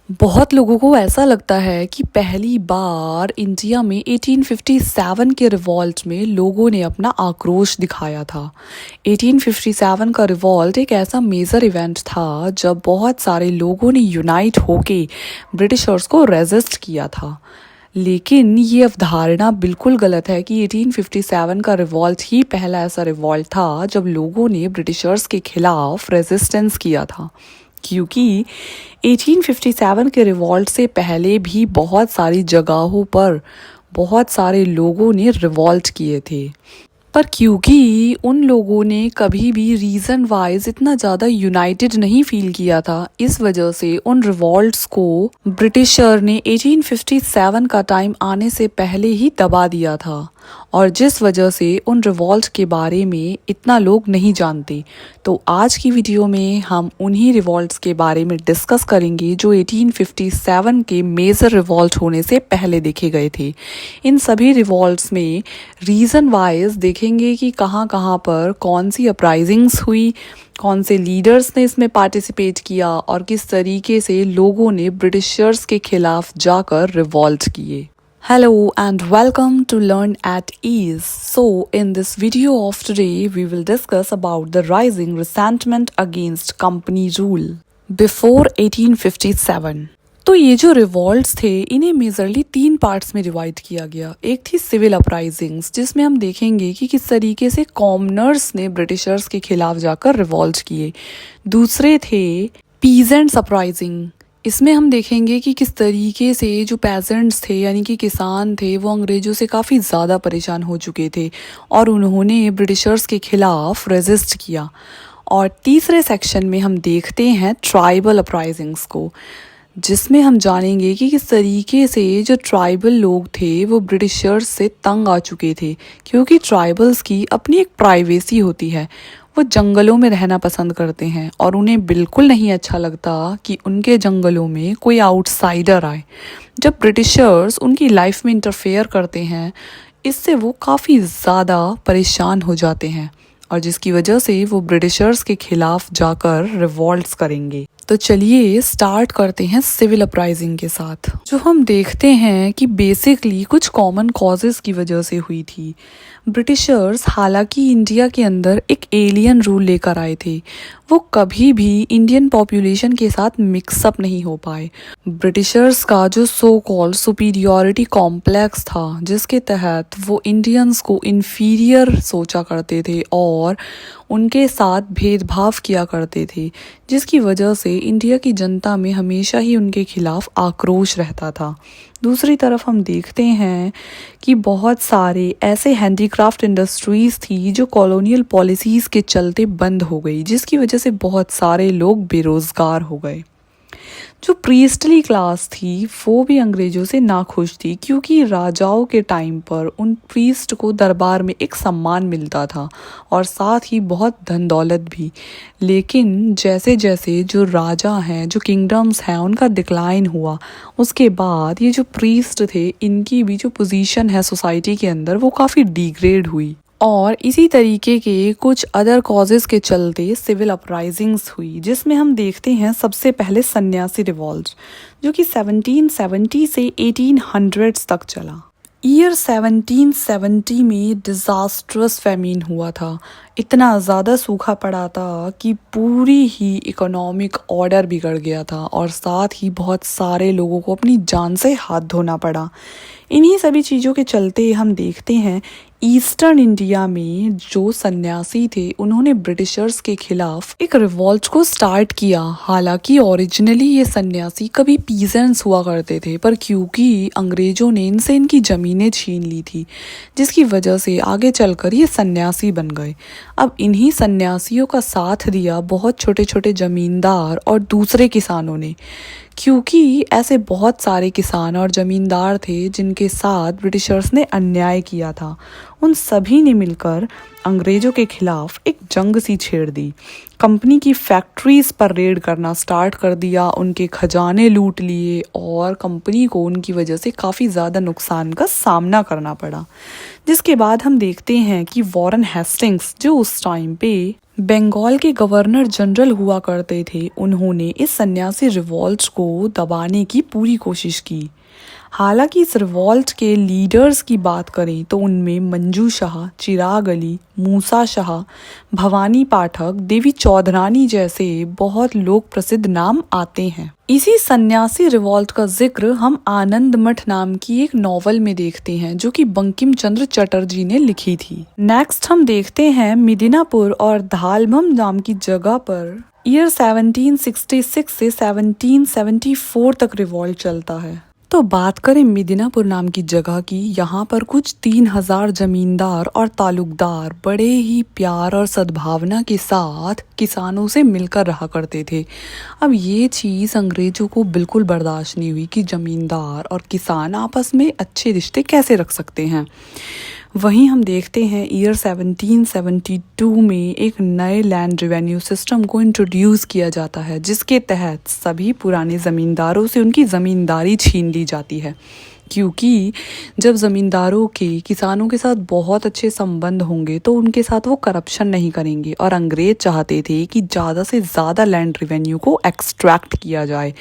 बहुत लोगों को ऐसा लगता है कि पहली बार इंडिया में 1857 के रिवॉल्ट में लोगों ने अपना आक्रोश दिखाया था। 1857 का रिवॉल्ट एक ऐसा मेजर इवेंट था जब बहुत सारे लोगों ने यूनाइट होके ब्रिटिशर्स को रेजिस्ट किया था। लेकिन ये अवधारणा बिल्कुल गलत है कि 1857 का रिवॉल्ट ही पहला ऐसा रिवॉल्ट था जब लोगों ने ब्रिटिशर्स के खिलाफ रेजिस्टेंस किया था, क्योंकि 1857 के रिवॉल्ट से पहले भी बहुत सारी जगहों पर बहुत सारे लोगों ने रिवॉल्ट किए थे। पर क्योंकि उन लोगों ने कभी भी रीज़न वाइज इतना ज़्यादा यूनाइटेड नहीं फील किया था, इस वजह से उन रिवॉल्ट्स को ब्रिटिशर ने 1857 का टाइम आने से पहले ही दबा दिया था, और जिस वजह से उन रिवॉल्ट के बारे में इतना लोग नहीं जानते। तो आज की वीडियो में हम उन्हीं रिवॉल्ट्स के बारे में डिस्कस करेंगे जो 1857 के मेजर रिवॉल्ट होने से पहले देखे गए थे। इन सभी रिवॉल्ट्स में रीज़न वाइज देखेंगे कि कहाँ कहाँ पर कौन सी अपराइजिंग्स हुई, कौन से लीडर्स ने इसमें पार्टिसिपेट किया और किस तरीके से लोगों ने ब्रिटिशर्स के खिलाफ जाकर रिवॉल्ट किए। Hello and welcome to Learn at Ease. So, in this video of today, we will discuss about the rising resentment against company rule before 1857. तो ये जो रिवॉल्ट्स थे इन्हें मेजरली 3 पार्ट्स में डिवाइड किया गया। एक थी सिविल अपराइजिंग्स, जिसमें हम देखेंगे कि किस तरीके से कॉमनर्स ने ब्रिटिशर्स के खिलाफ जाकर रिवॉल्ट किए। दूसरे थे पीजेंट्स अपराइजिंग, इसमें हम देखेंगे कि किस तरीके से जो पेजेंट्स थे यानी कि किसान थे वो अंग्रेज़ों से काफ़ी ज़्यादा परेशान हो चुके थे और उन्होंने ब्रिटिशर्स के खिलाफ रेजिस्ट किया। और तीसरे सेक्शन में हम देखते हैं ट्राइबल अपराइजिंग्स को, जिसमें हम जानेंगे कि किस तरीके से जो ट्राइबल लोग थे वो ब्रिटिशर्स से तंग आ चुके थे, क्योंकि ट्राइबल्स की अपनी एक प्राइवेसी होती है। वो जंगलों में रहना पसंद करते हैं और उन्हें बिल्कुल नहीं अच्छा लगता कि उनके जंगलों में कोई आउटसाइडर आए। जब ब्रिटिशर्स उनकी लाइफ में इंटरफेयर करते हैं, इससे वो काफ़ी ज़्यादा परेशान हो जाते हैं और जिसकी वजह से वो ब्रिटिशर्स के खिलाफ जाकर रिवॉल्ट्स करेंगे। तो चलिए स्टार्ट करते हैं सिविल अपराइजिंग के साथ, जो हम देखते हैं कि बेसिकली कुछ कॉमन कॉजेज़ की वजह से हुई थी। ब्रिटिशर्स हालांकि इंडिया के अंदर एक एलियन रूल लेकर आए थे, वो कभी भी इंडियन पॉपुलेशन के साथ मिक्सअप नहीं हो पाए। ब्रिटिशर्स का जो सो कॉल्ड सुपीरियॉरिटी कॉम्प्लेक्स था, जिसके तहत वो इंडियंस को इन्फीरियर सोचा करते थे और उनके साथ भेदभाव किया करते थे, जिसकी वजह से इंडिया की जनता में हमेशा ही उनके खिलाफ आक्रोश रहता था। दूसरी तरफ हम देखते हैं कि बहुत सारे ऐसे हैंडीक्राफ्ट इंडस्ट्रीज़ थी जो कॉलोनियल पॉलिसीज़ के चलते बंद हो गई, जिसकी वजह से बहुत सारे लोग बेरोज़गार हो गए। जो प्रीस्टली क्लास थी वो भी अंग्रेज़ों से नाखुश थी, क्योंकि राजाओं के टाइम पर उन प्रीस्ट को दरबार में एक सम्मान मिलता था और साथ ही बहुत धन दौलत भी। लेकिन जैसे जैसे जो राजा हैं, जो किंगडम्स हैं, उनका डिक्लाइन हुआ, उसके बाद ये जो प्रीस्ट थे इनकी भी जो पोजीशन है सोसाइटी के अंदर वो काफ़ी डिग्रेड हुई। और इसी तरीके के कुछ अदर कॉजेज़ के चलते सिविल अपराइजिंग्स हुई, जिसमें हम देखते हैं सबसे पहले सन्यासी रिवॉल्ट, जो कि 1770 से 1800s तक चला। ईयर 1770 में डिज़ास्ट्रस फेमिन हुआ था। इतना ज़्यादा सूखा पड़ा था कि पूरी ही इकोनॉमिक ऑर्डर बिगड़ गया था और साथ ही बहुत सारे लोगों को अपनी जान से हाथ धोना पड़ा। इन्हीं सभी चीज़ों के चलते हम देखते हैं ईस्टर्न इंडिया में जो सन्यासी थे उन्होंने ब्रिटिशर्स के खिलाफ एक रिवॉल्ट को स्टार्ट किया। हालांकि ओरिजिनली ये सन्यासी कभी पीजेंट्स हुआ करते थे, पर क्योंकि अंग्रेज़ों ने इनसे इनकी ज़मीनें छीन ली थी, जिसकी वजह से आगे चलकर ये सन्यासी बन गए। अब इन्हीं सन्यासियों का साथ दिया बहुत छोटे छोटे ज़मींदार और दूसरे किसानों ने, क्योंकि ऐसे बहुत सारे किसान और ज़मींदार थे जिनके साथ ब्रिटिशर्स ने अन्याय किया था। उन सभी ने मिलकर अंग्रेज़ों के खिलाफ एक जंग सी छेड़ दी। कंपनी की फैक्ट्रीज़ पर रेड करना स्टार्ट कर दिया, उनके खजाने लूट लिए और कंपनी को उनकी वजह से काफ़ी ज़्यादा नुकसान का सामना करना पड़ा। जिसके बाद हम देखते हैं कि वॉरेन हेस्टिंग्स, जो उस टाइम पे बंगाल के गवर्नर जनरल हुआ करते थे, उन्होंने इस सन्यासी रिवॉल्ट को दबाने की पूरी कोशिश की। हालांकि इस रिवॉल्ट के लीडर्स की बात करें तो उनमें मंजू शाह, चिराग अली, मूसा शाह, भवानी पाठक, देवी चौधरानी जैसे बहुत लोक प्रसिद्ध नाम आते हैं। इसी सन्यासी रिवॉल्ट का जिक्र हम आनंद मठ नाम की एक नॉवल में देखते हैं जो कि बंकिम चंद्र चटर्जी ने लिखी थी। नेक्स्ट हम देखते हैं मिदिनापुर और धालभम नाम की जगह पर ईयर 1766 से 1774 तक रिवॉल्ट चलता है। तो बात करें मिदिनापुर नाम की जगह की, यहाँ पर कुछ 3000 जमींदार और तालुकदार बड़े ही प्यार और सद्भावना के साथ किसानों से मिलकर रहा करते थे। अब ये चीज़ अंग्रेजों को बिल्कुल बर्दाश्त नहीं हुई कि जमींदार और किसान आपस में अच्छे रिश्ते कैसे रख सकते हैं। वहीं हम देखते हैं ईयर 1772 में एक नए लैंड रेवेन्यू सिस्टम को इंट्रोड्यूस किया जाता है, जिसके तहत सभी पुराने ज़मींदारों से उनकी ज़मींदारी छीन ली जाती है। क्योंकि जब ज़मींदारों के किसानों के साथ बहुत अच्छे संबंध होंगे तो उनके साथ वो करप्शन नहीं करेंगे, और अंग्रेज चाहते थे कि ज़्यादा से ज़्यादा लैंड रेवेन्यू को एक्सट्रैक्ट किया जाए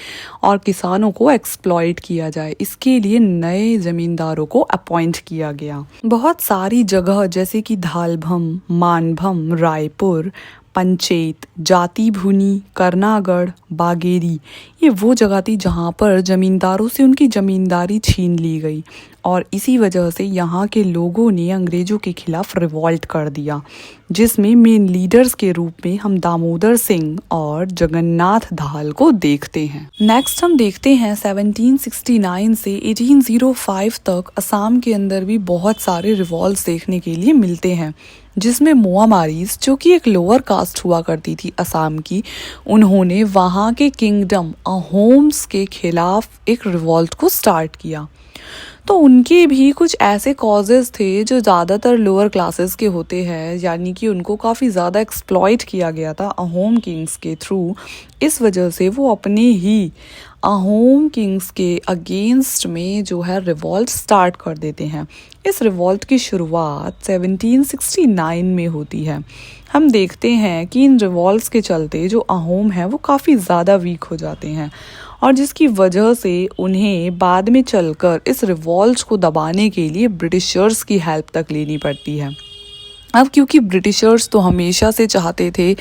और किसानों को एक्सप्लॉइट किया जाए। इसके लिए नए ज़मींदारों को अपॉइंट किया गया। बहुत सारी जगह जैसे कि धालभम, मानभम, रायपुर, पंचेत, जाति भुनी, करनागढ़, बागेरी, ये वो जगह थी जहाँ पर जमींदारों से उनकी जमींदारी छीन ली गई, और इसी वजह से यहाँ के लोगों ने अंग्रेजों के खिलाफ रिवॉल्ट कर दिया, जिसमें मेन लीडर्स के रूप में हम दामोदर सिंह और जगन्नाथ धाल को देखते हैं। नेक्स्ट हम देखते हैं 1769 से 1805 तक असम के अंदर भी बहुत सारे रिवॉल्ट्स देखने के लिए मिलते हैं, जिसमें मोआमारीज, जो कि एक लोअर कास्ट हुआ करती थी असम की, उन्होंने वहाँ के किंगडम अहोम्स के खिलाफ एक रिवॉल्ट को स्टार्ट किया। तो उनके भी कुछ ऐसे कॉजेज़ थे जो ज़्यादातर लोअर क्लासेस के होते हैं, यानी कि उनको काफ़ी ज़्यादा एक्सप्लॉइट किया गया था अहोम किंग्स के थ्रू। इस वजह से वो अपने ही अहोम किंग्स के अगेंस्ट में जो है रिवॉल्ट स्टार्ट कर देते हैं। इस रिवॉल्ट की शुरुआत 1769 में होती है। हम देखते हैं कि इन रिवॉल्ट्स के चलते जो अहोम है वो काफ़ी ज़्यादा वीक हो जाते हैं, और जिसकी वजह से उन्हें बाद में चलकर इस रिवॉल्ट को दबाने के लिए ब्रिटिशर्स की हेल्प तक लेनी पड़ती है। अब क्योंकि ब्रिटिशर्स तो हमेशा से चाहते थे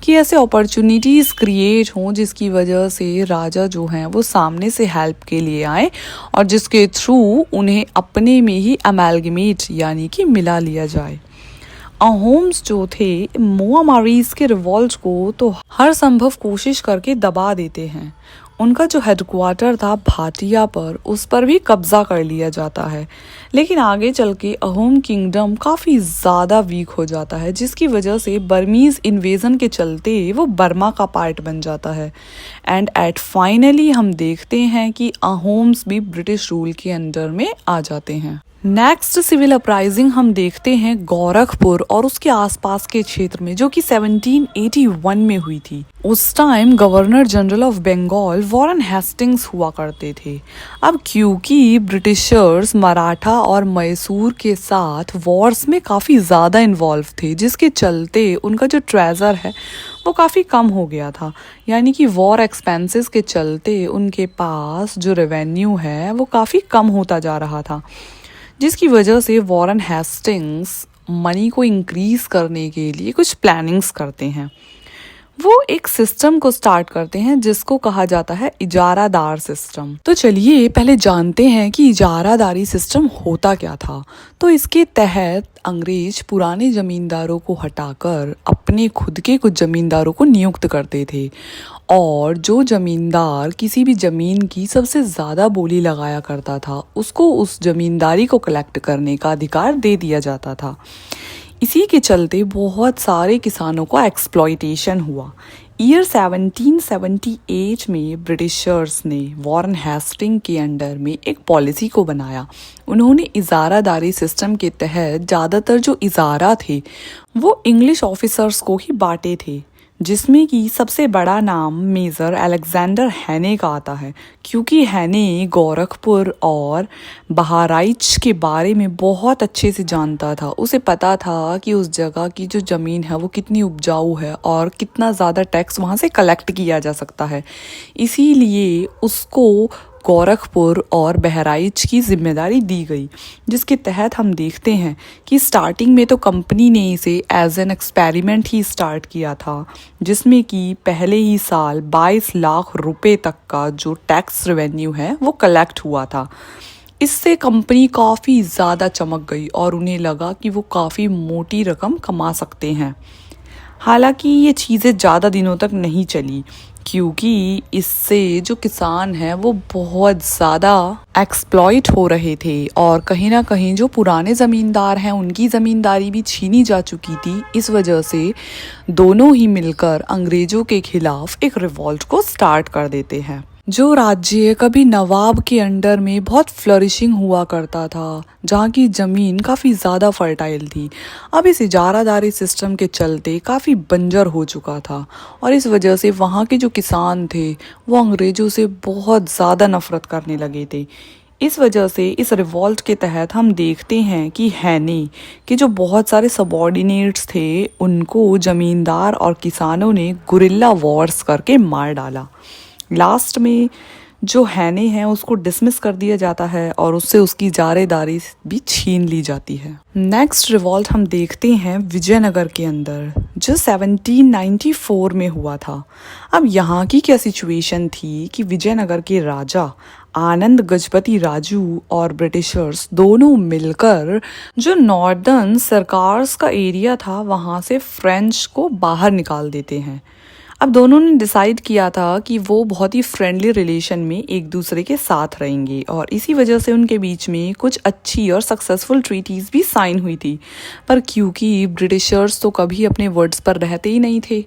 कि ऐसे अपॉर्चुनिटीज़ क्रिएट हों जिसकी वजह से राजा जो हैं वो सामने से हेल्प के लिए आए, और जिसके थ्रू उन्हें अपने में ही अमेलगमेट यानी कि मिला लिया जाए। अहोम्स जो थे मोआमारीज के रिवॉल्ट को तो हर संभव कोशिश करके दबा देते हैं। उनका जो हेडक्वार्टर था भाटिया पर, उस पर भी कब्जा कर लिया जाता है, लेकिन आगे चल के अहोम किंगडम काफ़ी ज़्यादा वीक हो जाता है, जिसकी वजह से बर्मीज़ इन्वेजन के चलते वो बर्मा का पार्ट बन जाता है। एंड एट फाइनली हम देखते हैं कि अहोम्स भी ब्रिटिश रूल के अंडर में आ जाते हैं। नेक्स्ट सिविल अपराइजिंग हम देखते हैं गोरखपुर और उसके आसपास के क्षेत्र में, जो कि 1781 में हुई थी। उस time governor general of Bengal Warren Hastings हुआ करते थे। अब क्योंकि ब्रिटिशर्स मराठा और मैसूर के साथ वॉर्स में काफ़ी ज़्यादा इन्वॉल्व थे, जिसके चलते उनका जो ट्रेजर है वो काफ़ी कम हो गया था, यानी कि वॉर एक्सपेंसेस के चलते उनके पास जो रेवेन्यू है वो काफ़ी कम होता जा रहा था, जिसकी वजह से वॉरेन हेस्टिंग्स मनी को इंक्रीज करने के लिए कुछ प्लानिंग्स करते हैं। वो एक सिस्टम को स्टार्ट करते हैं जिसको कहा जाता है इजारादार सिस्टम। तो चलिए पहले जानते हैं कि इजारादारी सिस्टम होता क्या था। तो इसके तहत अंग्रेज पुराने जमींदारों को हटाकर अपने खुद के कुछ जमींदारों को नियुक्त करते थे, और जो जमींदार किसी भी ज़मीन की सबसे ज़्यादा बोली लगाया करता था उसको उस जमींदारी को कलेक्ट करने का अधिकार दे दिया जाता था। इसी के चलते बहुत सारे किसानों का एक्सप्लॉइटेशन हुआ। ईयर 1778 में ब्रिटिशर्स ने वॉरेन हेस्टिंग के अंडर में एक पॉलिसी को बनाया। उन्होंने इजारादारी सिस्टम के तहत ज़्यादातर जो इजारा थे वो इंग्लिश ऑफिसर्स को ही बांटे थे, जिसमें कि सबसे बड़ा नाम मेजर अलेक्जेंडर हैने का आता है, क्योंकि हैने गोरखपुर और बहराइच के बारे में बहुत अच्छे से जानता था। उसे पता था कि उस जगह की जो ज़मीन है वो कितनी उपजाऊ है और कितना ज़्यादा टैक्स वहाँ से कलेक्ट किया जा सकता है। इसीलिए उसको गोरखपुर और बहराइच की जिम्मेदारी दी गई, जिसके तहत हम देखते हैं कि स्टार्टिंग में तो कंपनी ने इसे एज एन एक्सपेरिमेंट ही स्टार्ट किया था, जिसमें कि पहले ही साल 22 लाख रुपए तक का जो टैक्स रेवेन्यू है वो कलेक्ट हुआ था। इससे कंपनी काफ़ी ज़्यादा चमक गई और उन्हें लगा कि वो काफ़ी मोटी रकम कमा सकते हैं। हालांकि ये चीज़ें ज़्यादा दिनों तक नहीं चली, क्योंकि इससे जो किसान हैं वो बहुत ज़्यादा एक्सप्लॉइट हो रहे थे और कहीं ना कहीं जो पुराने ज़मींदार हैं उनकी ज़मींदारी भी छीनी जा चुकी थी। इस वजह से दोनों ही मिलकर अंग्रेज़ों के खिलाफ एक रिवॉल्ट को स्टार्ट कर देते हैं। जो राज्य कभी नवाब के अंडर में बहुत फ्लरिशिंग हुआ करता था, जहाँ की ज़मीन काफ़ी ज़्यादा फर्टाइल थी, अब इस इजारादारी सिस्टम के चलते काफ़ी बंजर हो चुका था और इस वजह से वहाँ के जो किसान थे वो अंग्रेज़ों से बहुत ज़्यादा नफ़रत करने लगे थे। इस वजह से इस रिवॉल्ट के तहत हम देखते हैं कि हैने के जो बहुत सारे सबॉर्डिनेट्स थे उनको ज़मींदार और किसानों ने गुरिल्ला वॉर्स करके मार डाला। लास्ट में जो हैने हैं उसको डिसमिस कर दिया जाता है और उससे उसकी जारेदारी भी छीन ली जाती है। नेक्स्ट रिवॉल्ट हम देखते हैं विजयनगर के अंदर, जो 1794 में हुआ था। अब यहाँ की क्या सिचुएशन थी कि विजयनगर के राजा आनंद गजपति राजू और ब्रिटिशर्स दोनों मिलकर जो नॉर्दर्न सरकार्स का एरिया था वहाँ से फ्रेंच को बाहर निकाल देते हैं। अब दोनों ने डिसाइड किया था कि वो बहुत ही फ्रेंडली रिलेशन में एक दूसरे के साथ रहेंगे और इसी वजह से उनके बीच में कुछ अच्छी और सक्सेसफुल ट्रीटीज़ भी साइन हुई थी। पर क्योंकि ब्रिटिशर्स तो कभी अपने वर्ड्स पर रहते ही नहीं थे,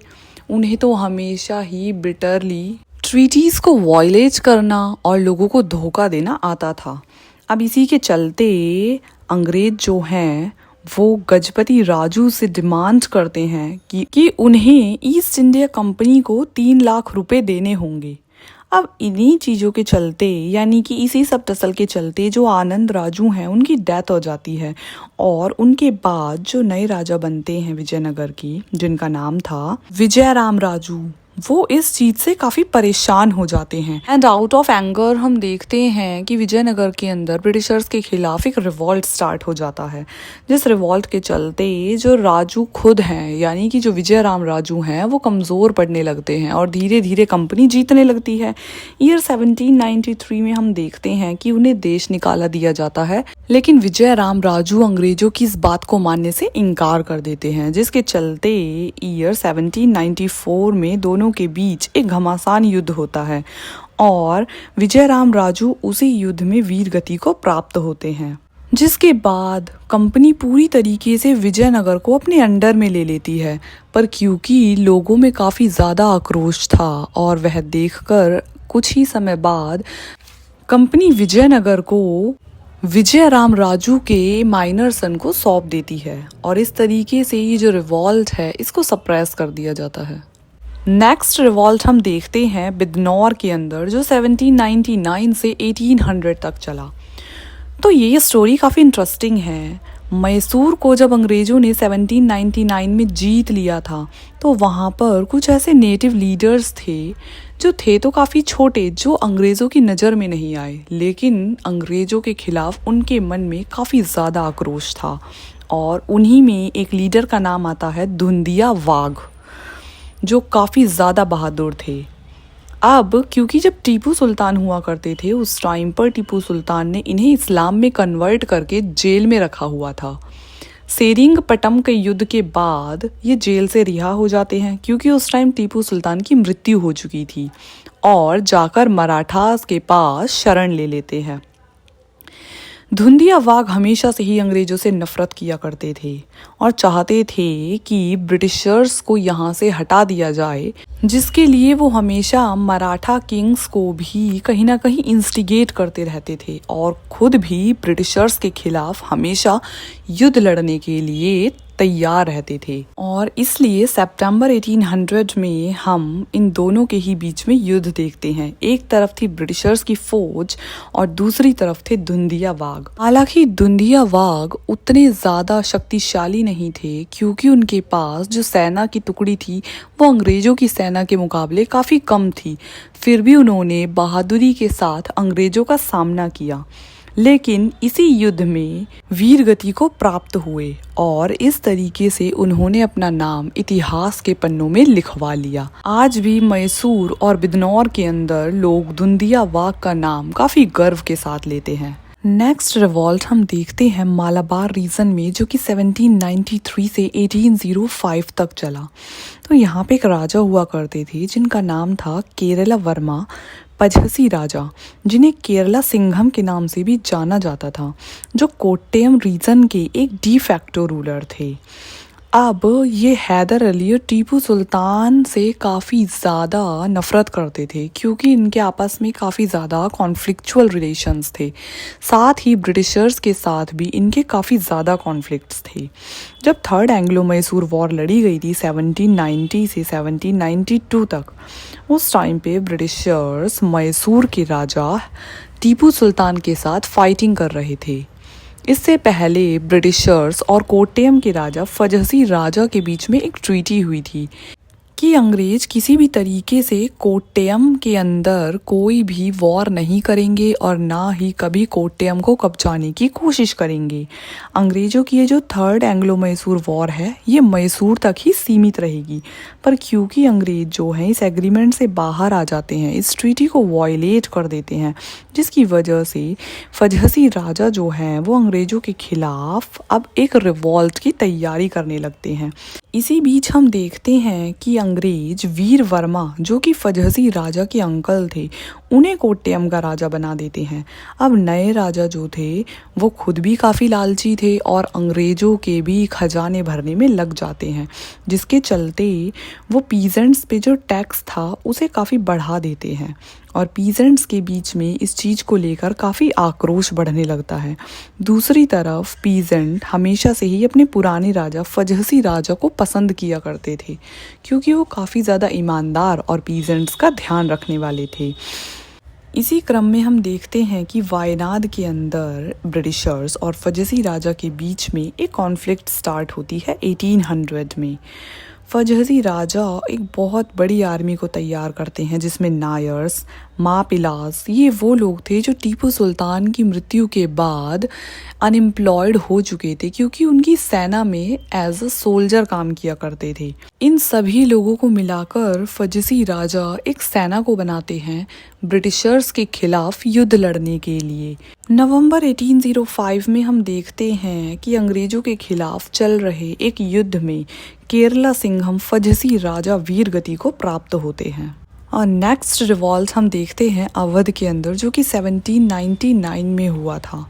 उन्हें तो हमेशा ही बिटरली ट्रीटीज़ को वॉयलेट करना और लोगों को धोखा देना आता था। अब इसी के चलते अंग्रेज जो हैं वो गजपति राजू से डिमांड करते हैं कि उन्हें ईस्ट इंडिया कंपनी को 3 लाख रुपए देने होंगे। अब इन्हीं चीज़ों के चलते, यानी कि इसी सब टसल के चलते जो आनंद राजू हैं उनकी डेथ हो जाती है और उनके बाद जो नए राजा बनते हैं विजयनगर की, जिनका नाम था विजय राम राजू, वो इस चीज से काफी परेशान हो जाते हैं एंड आउट ऑफ एंगर हम देखते हैं कि विजयनगर के अंदर ब्रिटिशर्स के खिलाफ एक रिवॉल्ट स्टार्ट हो जाता है, जिस रिवॉल्ट के चलते जो राजू खुद हैं, यानी कि जो विजय राम राजू हैं, वो कमज़ोर पड़ने लगते हैं और धीरे धीरे कंपनी जीतने लगती है। ईयर 1793 में हम देखते हैं कि उन्हें देश निकाला दिया जाता है, लेकिन विजय राम राजू अंग्रेजों की इस बात को मानने से इनकार कर देते हैं, जिसके चलते ईयर 1794 में दोनों के बीच एक घमासान युद्ध होता है और विजय राम राजू उसी युद्ध में वीर गति को प्राप्त होते हैं, जिसके बाद कंपनी पूरी तरीके से विजयनगर को अपने अंडर में ले लेती है। पर क्योंकि लोगों में काफ़ी ज़्यादा आक्रोश था और वह देखकर कुछ ही समय बाद कंपनी विजयनगर को विजय राम राजू के माइनर सन को सौंप देती है और इस तरीके से ये जो रिवॉल्ट है इसको सप्रेस कर दिया जाता है। नेक्स्ट रिवॉल्ट हम देखते हैं बिदनौर के अंदर, जो 1799 से 1800 तक चला। तो ये स्टोरी काफ़ी इंटरेस्टिंग है। मैसूर को जब अंग्रेज़ों ने 1799 में जीत लिया था तो वहाँ पर कुछ ऐसे नेटिव लीडर्स थे जो थे तो काफ़ी छोटे, जो अंग्रेज़ों की नज़र में नहीं आए, लेकिन अंग्रेज़ों के खिलाफ उनके मन में काफ़ी ज़्यादा आक्रोश था और उन्हीं में एक लीडर का नाम आता है धुंधिया वाघ, जो काफ़ी ज़्यादा बहादुर थे। अब क्योंकि जब टीपू सुल्तान हुआ करते थे उस टाइम पर टीपू सुल्तान ने इन्हें इस्लाम में कन्वर्ट करके जेल में रखा हुआ था। सेरिंगपट्टम के युद्ध के बाद ये जेल से रिहा हो जाते हैं, क्योंकि उस टाइम टीपू सुल्तान की मृत्यु हो चुकी थी, और जाकर मराठास के पास शरण ले लेते हैं। धुंधिया वाघ हमेशा से ही अंग्रेजों से नफरत किया करते थे और चाहते थे कि ब्रिटिशर्स को यहाँ से हटा दिया जाए, जिसके लिए वो हमेशा मराठा किंग्स को भी कहीं ना कहीं इंस्टिगेट करते रहते थे और खुद भी ब्रिटिशर्स के खिलाफ हमेशा युद्ध लड़ने के लिए तैयार रहते थे और इसलिए सितंबर 1800 में हम इन दोनों के ही बीच में युद्ध देखते हैं। एक तरफ थी ब्रिटिशर्स की फौज और दूसरी तरफ थे धुंधिया वाघ। हालांकि धुंधिया वाघ उतने ज्यादा शक्तिशाली नहीं थे क्योंकि उनके पास जो सेना की टुकड़ी थी वो अंग्रेजों की सेना के मुकाबले काफी कम थी। फिर भी उन्होंने बहादुरी के साथ अंग्रेजों का सामना किया, लेकिन इसी युद्ध में वीर गति को प्राप्त हुए और इस तरीके से उन्होंने अपना नाम इतिहास के पन्नों में लिखवा लिया। आज भी मैसूर और बिजनौर के अंदर लोग धुंधिया वाघ का नाम काफी गर्व के साथ लेते हैं। नेक्स्ट रिवॉल्ट हम देखते हैं मालाबार रीजन में, जो कि 1793 से 1805 तक चला। तो यहाँ पे एक राजा हुआ करते थे जिनका नाम था केरला वर्मा पझसी राजा, जिन्हें केरला सिंघम के नाम से भी जाना जाता था, जो कोट्टयम रीजन के एक डी फैक्टो रूलर थे। अब ये हैदर अली और टीपू सुल्तान से काफ़ी ज़्यादा नफ़रत करते थे क्योंकि इनके आपस में काफ़ी ज़्यादा कॉन्फ्लिक्चुअल रिलेशंस थे। साथ ही ब्रिटिशर्स के साथ भी इनके काफ़ी ज़्यादा कॉन्फ्लिक्ट्स थे। जब थर्ड एंग्लो मैसूर वॉर लड़ी गई थी 1790 से 1792 तक, उस टाइम पे ब्रिटिशर्स मैसूर के राजा टीपू सुल्तान के साथ फाइटिंग कर रहे थे। इससे पहले ब्रिटिशर्स और कोट्टयम के राजा फजहसी राजा के बीच में एक ट्रीटी हुई थी कि अंग्रेज किसी भी तरीके से कोट्टयम के अंदर कोई भी वॉर नहीं करेंगे और ना ही कभी कोट्टयम को कब्जाने की कोशिश करेंगे। अंग्रेजों की ये जो थर्ड एंग्लो मैसूर वॉर है ये मैसूर तक ही सीमित रहेगी, पर क्योंकि अंग्रेज जो हैं इस एग्रीमेंट से बाहर आ जाते हैं, इस ट्रीटी को वॉयलेट कर देते हैं, जिसकी वजह से फजहसी राजा जो हैं वो अंग्रेजों के खिलाफ अब एक रिवॉल्ट की तैयारी करने लगते हैं। इसी बीच हम देखते हैं कि अंग्रेज वीर वर्मा, जो कि फजहसी राजा के अंकल थे, उन्हें कोट्टयम का राजा बना देते हैं। अब नए राजा जो थे वो खुद भी काफ़ी लालची थे और अंग्रेजों के भी खजाने भरने में लग जाते हैं, जिसके चलते वो पीजेंट्स पे जो टैक्स था उसे काफ़ी बढ़ा देते हैं और पीजेंट्स के बीच में इस चीज़ को लेकर काफ़ी आक्रोश बढ़ने लगता है। दूसरी तरफ पीजेंट हमेशा से ही अपने पुराने राजा फजहसी राजा को पसंद किया करते थे क्योंकि वो काफ़ी ज़्यादा ईमानदार और पीजेंट्स का ध्यान रखने वाले थे। इसी क्रम में हम देखते हैं कि वायनाड के अंदर ब्रिटिशर्स और फजहसी राजा के बीच में एक कॉन्फ्लिक्ट स्टार्ट होती है 1800 में। फजहसी राजा एक बहुत बड़ी आर्मी को तैयार करते हैं जिसमें नायर्स, मापिलास, ये वो लोग थे जो टीपू सुल्तान की मृत्यु के बाद अनएम्प्लॉयड हो चुके थे क्योंकि उनकी सेना में एज अ सोल्जर काम किया करते थे। इन सभी लोगों को मिलाकर फजहसी राजा एक सेना को बनाते हैं ब्रिटिशर्स के खिलाफ युद्ध लड़ने के लिए। नवंबर 1805 में हम देखते हैं कि अंग्रेजों के खिलाफ चल रहे एक युद्ध में केरला सिंघम फजहसी राजा वीर गति को प्राप्त होते हैं। और नेक्स्ट रिवॉल्ट हम देखते हैं अवध के अंदर, जो कि 1799 में हुआ था।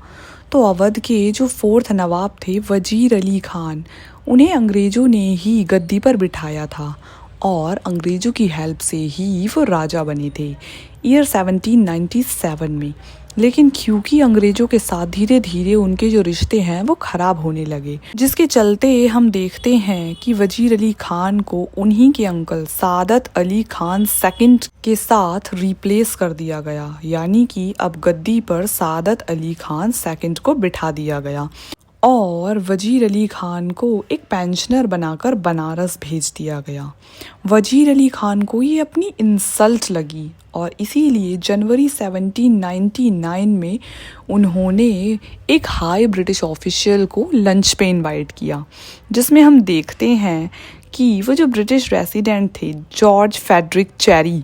तो अवध के जो फोर्थ नवाब थे वजीर अली खान, उन्हें अंग्रेजों ने ही गद्दी पर बिठाया था और अंग्रेजों की हेल्प से ही वो राजा बने थे ईयर 1797 में। लेकिन क्योंकि अंग्रेजों के साथ धीरे धीरे उनके जो रिश्ते हैं वो खराब होने लगे, जिसके चलते हम देखते हैं कि वजीर अली खान को उन्हीं के अंकल सादत अली खान सेकंड के साथ रिप्लेस कर दिया गया, यानी कि अब गद्दी पर सादत अली खान सेकंड को बिठा दिया गया और वजीर अली खान को एक पेंशनर बनाकर बनारस भेज दिया गया। वजीर अली खान को ये अपनी इंसल्ट लगी और इसीलिए जनवरी 1799 में उन्होंने एक हाई ब्रिटिश ऑफिशियल को लंच पे इनवाइट किया, जिसमें हम देखते हैं कि वो जो ब्रिटिश रेसिडेंट थे जॉर्ज फेडरिक चेरी,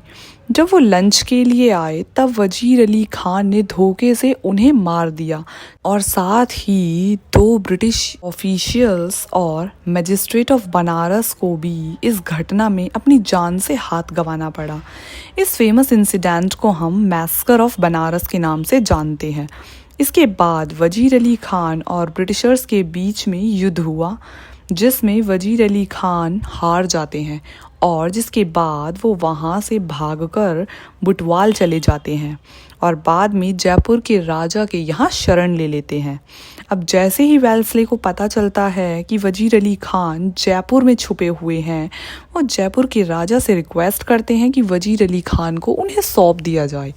जब वो लंच के लिए आए तब वजीर अली खान ने धोखे से उन्हें मार दिया और साथ ही 2 ब्रिटिश ऑफिशियल्स और मजिस्ट्रेट ऑफ बनारस को भी इस घटना में अपनी जान से हाथ गंवाना पड़ा। इस फेमस इंसिडेंट को हम मैस्कर ऑफ बनारस के नाम से जानते हैं। इसके बाद वजीर अली खान और ब्रिटिशर्स के बीच में युद्ध हुआ, जिसमें वजीर अली खान हार जाते हैं और जिसके बाद वो वहाँ से भागकर बुटवाल चले जाते हैं और बाद में जयपुर के राजा के यहाँ शरण ले लेते हैं। अब जैसे ही वेल्सले को पता चलता है कि वजीर अली खान जयपुर में छुपे हुए हैं, वो जयपुर के राजा से रिक्वेस्ट करते हैं कि वजीर अली खान को उन्हें सौंप दिया जाए।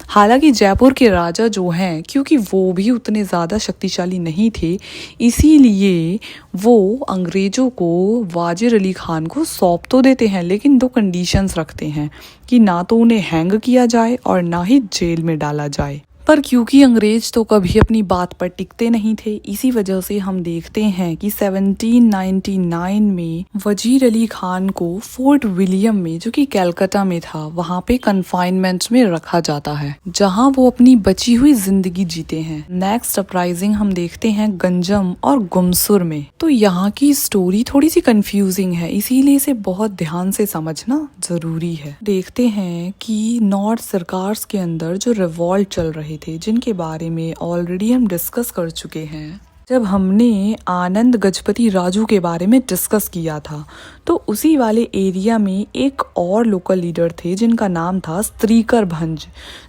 हालांकि जयपुर के राजा जो हैं, क्योंकि वो भी उतने ज़्यादा शक्तिशाली नहीं थे, इसीलिए वो अंग्रेज़ों को वजीर अली खान को सौंप तो देते हैं, लेकिन 2 कंडीशंस रखते हैं कि ना तो उन्हें हैंग किया जाए और ना ही जेल में डाला जाए। पर क्योंकि अंग्रेज तो कभी अपनी बात पर टिकते नहीं थे, इसी वजह से हम देखते हैं कि 1799 में वजीर अली खान को फोर्ट विलियम में, जो कि कलकत्ता में था, वहाँ पे कन्फाइनमेंट में रखा जाता है, जहाँ वो अपनी बची हुई जिंदगी जीते हैं। नेक्स्ट अपराइजिंग हम देखते हैं गंजम और गुमसुर में। तो यहाँ की स्टोरी थोड़ी सी कंफ्यूजिंग है, इसीलिए इसे बहुत ध्यान से समझना जरूरी है। देखते हैं कि नॉर्थ सरकार के अंदर जो रिवॉल्ट चल रहे थे, जिनके बारे में ऑलरेडी हम डिस्कस कर चुके हैं जब हमने आनंद गजपति राजू के बारे में डिस्कस किया था। तो उसी वाले एरिया में एक और लोकल लीडर थे जिनका नाम था स्त्रीकर भंज,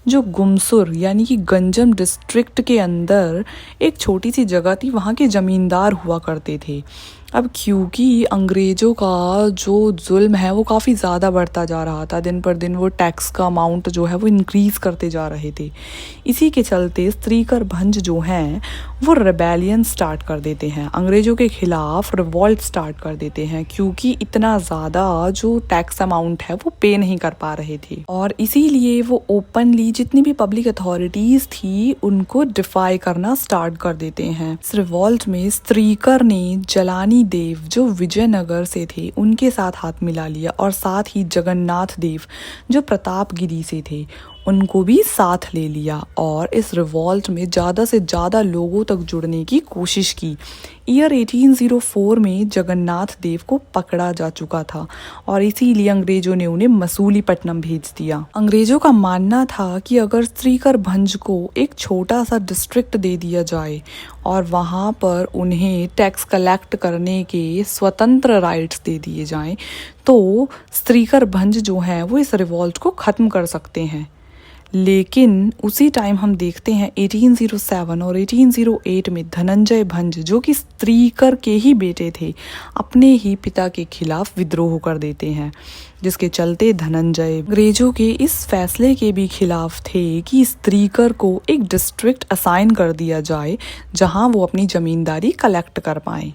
जो गुमसुर यानी कि गंजम डिस्ट्रिक्ट के अंदर एक छोटी सी जगह थी, वहाँ के जमींदार हुआ करते थे। अब क्योंकि अंग्रेज़ों का जो जुल्म है वो काफ़ी ज़्यादा बढ़ता जा रहा था, दिन पर दिन वो टैक्स का अमाउंट जो है वो इंक्रीज़ करते जा रहे थे। इसी के चलते स्त्रीकर भंज जो हैं वो रिबेलियन स्टार्ट कर देते हैं, अंग्रेज़ों के खिलाफ रिवॉल्ट स्टार्ट कर देते हैं, क्योंकि इतना ज़्यादा जो टैक्स अमाउंट है वो पे नहीं कर पा रहे थे। और इसीलिए वो ओपनली जितनी भी पब्लिक अथॉरिटीज़ थी उनको डिफाई करना स्टार्ट कर देते हैं। इस रिवॉल्ट में स्त्रीकर ने जलानी देव जो विजयनगर से थे उनके साथ हाथ मिला लिया, और साथ ही जगन्नाथ देव जो प्रतापगिरी से थे उनको भी साथ ले लिया, और इस रिवॉल्ट में ज़्यादा से ज़्यादा लोगों तक जुड़ने की कोशिश की। ईयर 1804 में जगन्नाथ देव को पकड़ा जा चुका था और इसीलिए अंग्रेजों ने उन्हें मसूलीपट्टनम भेज दिया। अंग्रेजों का मानना था कि अगर स्त्रीकर भंज को एक छोटा सा डिस्ट्रिक्ट दे दिया जाए और वहाँ पर उन्हें टैक्स कलेक्ट करने के स्वतंत्र राइट्स दे दिए जाएं, तो स्त्रीकर भंज जो हैं वो इस रिवॉल्ट को ख़त्म कर सकते हैं। लेकिन उसी टाइम हम देखते हैं 1807 और 1808 में धनंजय भंज, जो कि स्त्रीकर के ही बेटे थे, अपने ही पिता के खिलाफ विद्रोह कर देते हैं, जिसके चलते धनंजय अंग्रेजों के इस फैसले के भी खिलाफ थे कि स्त्रीकर को एक डिस्ट्रिक्ट असाइन कर दिया जाए जहां वो अपनी जमींदारी कलेक्ट कर पाएं।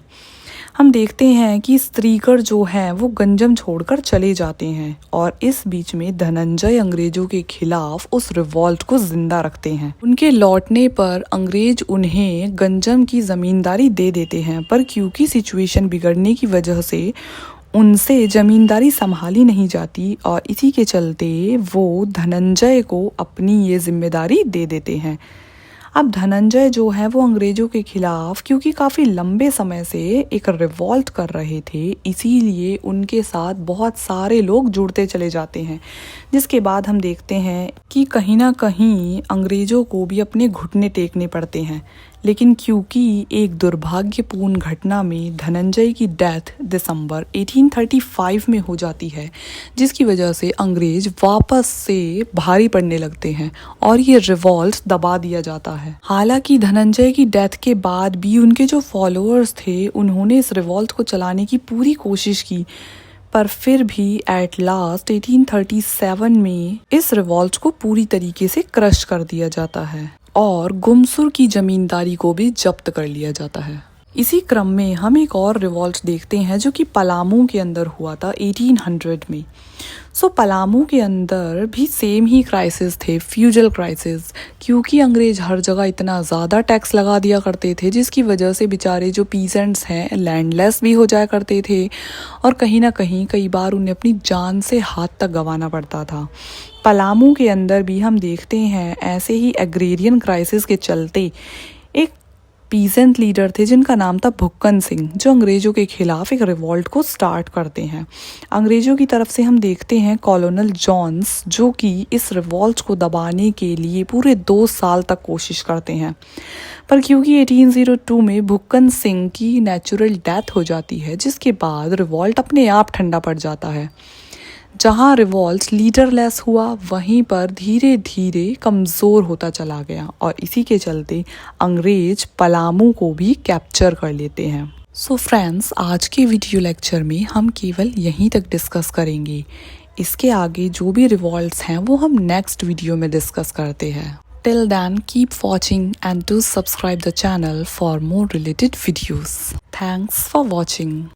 हम देखते हैं कि स्त्रीकर जो हैं वो गंजम छोड़कर चले जाते हैं, और इस बीच में धनंजय अंग्रेजों के खिलाफ उस रिवॉल्ट को जिंदा रखते हैं। उनके लौटने पर अंग्रेज उन्हें गंजम की जमींदारी दे देते हैं, पर क्योंकि सिचुएशन बिगड़ने की वजह से उनसे जमींदारी संभाली नहीं जाती, और इसी के चलते वो धनंजय को अपनी ये जिम्मेदारी दे देते हैं। अब धनंजय जो है वो अंग्रेजों के खिलाफ क्योंकि काफ़ी लंबे समय से एक रिवॉल्ट कर रहे थे, इसीलिए उनके साथ बहुत सारे लोग जुड़ते चले जाते हैं, जिसके बाद हम देखते हैं कि कहीं ना कहीं अंग्रेजों को भी अपने घुटने टेकने पड़ते हैं। लेकिन क्योंकि एक दुर्भाग्यपूर्ण घटना में धनंजय की डेथ दिसंबर 1835 में हो जाती है, जिसकी वजह से अंग्रेज वापस से भारी पड़ने लगते हैं और ये रिवॉल्ट दबा दिया जाता है। हालांकि धनंजय की डेथ के बाद भी उनके जो फॉलोअर्स थे उन्होंने इस रिवॉल्ट को चलाने की पूरी कोशिश की, पर फिर भी एट लास्ट 1837 में इस रिवॉल्ट को पूरी तरीके से क्रश कर दिया जाता है और गुमसुर की जमींदारी को भी जब्त कर लिया जाता है। इसी क्रम में हम एक और रिवॉल्ट देखते हैं जो कि पलामू के अंदर हुआ था 1800 में। पलामू के अंदर भी सेम ही क्राइसिस थे, फ्यूडल क्राइसिस, क्योंकि अंग्रेज हर जगह इतना ज़्यादा टैक्स लगा दिया करते थे, जिसकी वजह से बेचारे जो पीसेंट्स हैं लैंडलेस भी हो जाया करते थे और कहीं ना कहीं कई बार उन्हें अपनी जान से हाथ तक गंवाना पड़ता था। पलामू के अंदर भी हम देखते हैं ऐसे ही एग्रेरियन क्राइसिस के चलते एक पीसेंट लीडर थे जिनका नाम था भुक्कन सिंह, जो अंग्रेजों के खिलाफ एक रिवॉल्ट को स्टार्ट करते हैं। अंग्रेजों की तरफ से हम देखते हैं कॉलोनल जॉन्स, जो कि इस रिवॉल्ट को दबाने के लिए पूरे 2 साल तक कोशिश करते हैं, पर क्योंकि 1802 में भुक्कन सिंह की नेचुरल डेथ हो जाती है, जिसके बाद रिवॉल्ट अपने आप ठंडा पड़ जाता है। जहां रिवॉल्ट लीडरलेस हुआ वहीं पर धीरे धीरे कमज़ोर होता चला गया और इसी के चलते अंग्रेज पलामू को भी कैप्चर कर लेते हैं। सो फ्रेंड्स, आज के वीडियो लेक्चर में हम केवल यहीं तक डिस्कस करेंगे। इसके आगे जो भी रिवॉल्ट्स हैं वो हम नेक्स्ट वीडियो में डिस्कस करते हैं। Till then keep watching and do subscribe the channel for more related videos. Thanks for watching.